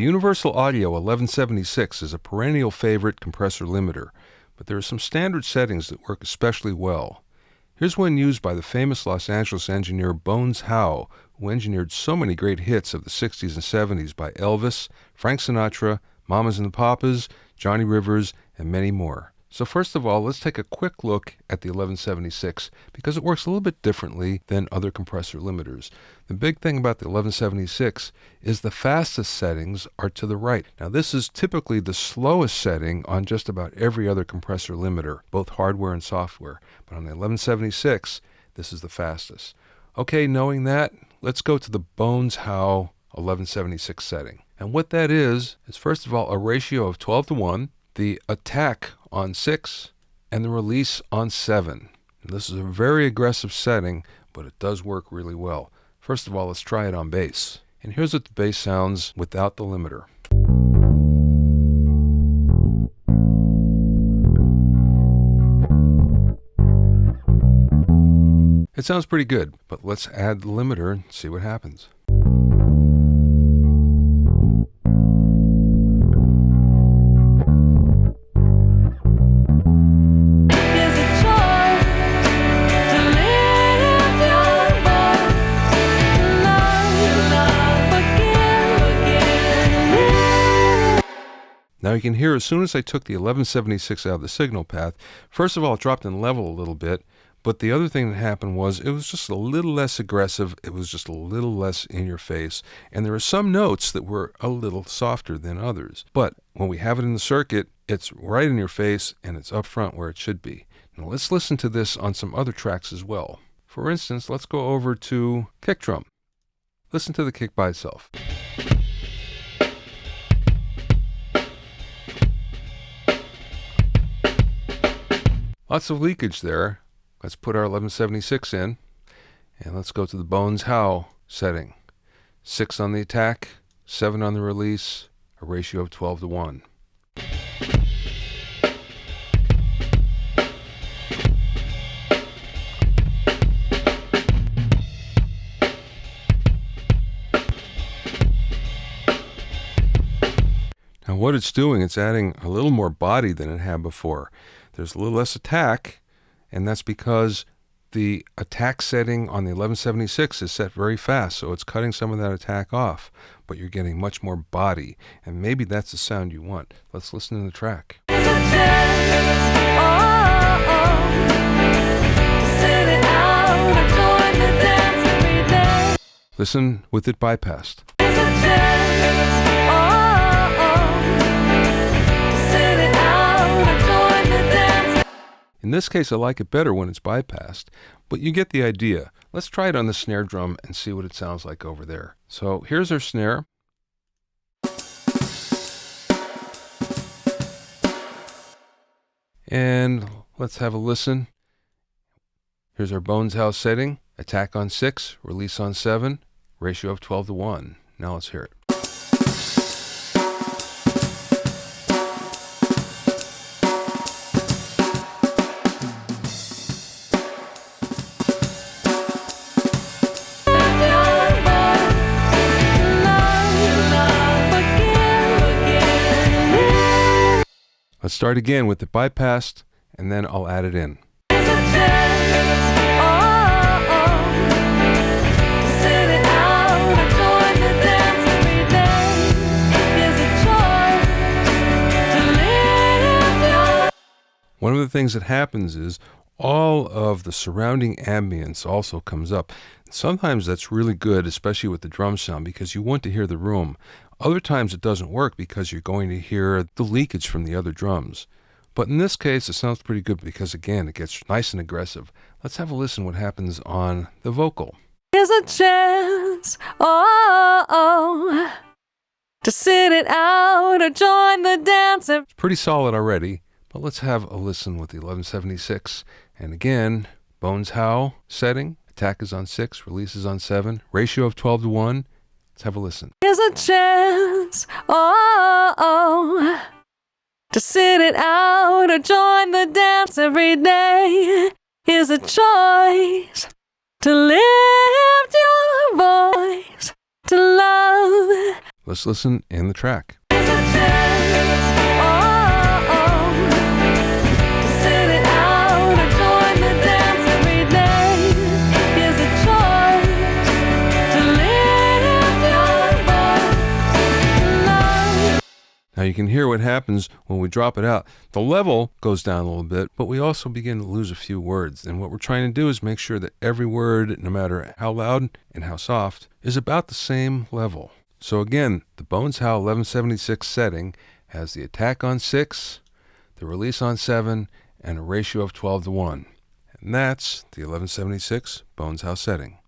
The Universal Audio 1176 is a perennial favorite compressor limiter, but there are some standard settings that work especially well. Here's one used by the famous Los Angeles engineer Bones Howe, who engineered so many great hits of the 60s and 70s by Elvis, Frank Sinatra, Mamas and the Papas, Johnny Rivers, and many more. So first of all, let's take a quick look at the 1176 because it works a little bit differently than other compressor limiters. The big thing about the 1176 is the fastest settings are to the right. Now this is typically the slowest setting on just about every other compressor limiter, both hardware and software. But on the 1176, this is the fastest. Okay, knowing that, let's go to the Bones Howe 1176 setting. And what that is first of all a ratio of 12:1, the attack on 6, and the release on 7. And this is a very aggressive setting, but it does work really well. First of all, let's try it on bass. And here's what the bass sounds without the limiter. It sounds pretty good, but let's add the limiter and see what happens. Now you can hear as soon as I took the 1176 out of the signal path, first of all it dropped in level a little bit, but the other thing that happened was it was just a little less aggressive, it was just a little less in your face, and there are some notes that were a little softer than others. But when we have it in the circuit, it's right in your face and it's up front where it should be. Now let's listen to this on some other tracks as well. For instance, let's go over to kick drum. Listen to the kick by itself. Lots of leakage there. Let's put our 1176 in, and let's go to the Bones Howe setting. 6 on the attack, 7 on the release, a ratio of 12:1. Now what it's doing, it's adding a little more body than it had before. There's a little less attack, and that's because the attack setting on the 1176 is set very fast, so it's cutting some of that attack off, but you're getting much more body, and maybe that's the sound you want. Let's listen to the track. Listen with it bypassed. In this case, I like it better when it's bypassed, but you get the idea. Let's try it on the snare drum and see what it sounds like over there. So here's our snare. And let's have a listen. Here's our Bones Howe setting. Attack on 6, release on 7, ratio of 12:1. Now let's hear it. Let's start again with it bypassed, and then I'll add it in. One of the things that happens is all of the surrounding ambience also comes up. Sometimes that's really good, especially with the drum sound, because you want to hear the room. Other times it doesn't work because you're going to hear the leakage from the other drums. But in this case, it sounds pretty good because, again, it gets nice and aggressive. Let's have a listen what happens on the vocal. There's a chance, to sit it out or join the dance. It's pretty solid already, but let's have a listen with the 1176. And again, Bones Howe setting. Attack is on 6, release is on 7, ratio of 12:1. Let's have a listen. There's a chance, to sit it out or join the dance every day. Here's a choice to lift your voice, to love. Let's listen in the track. Here's a chance, to sit it out or join the dance every day. Here's a choice to live your life. Now you can hear what happens when we drop it out. The level goes down a little bit, but we also begin to lose a few words. And what we're trying to do is make sure that every word, no matter how loud and how soft, is about the same level. So again, the Bones Howe 1176 setting has the attack on 6, the release on 7, and a ratio of 12 to 1. And that's the 1176 Bones Howe setting.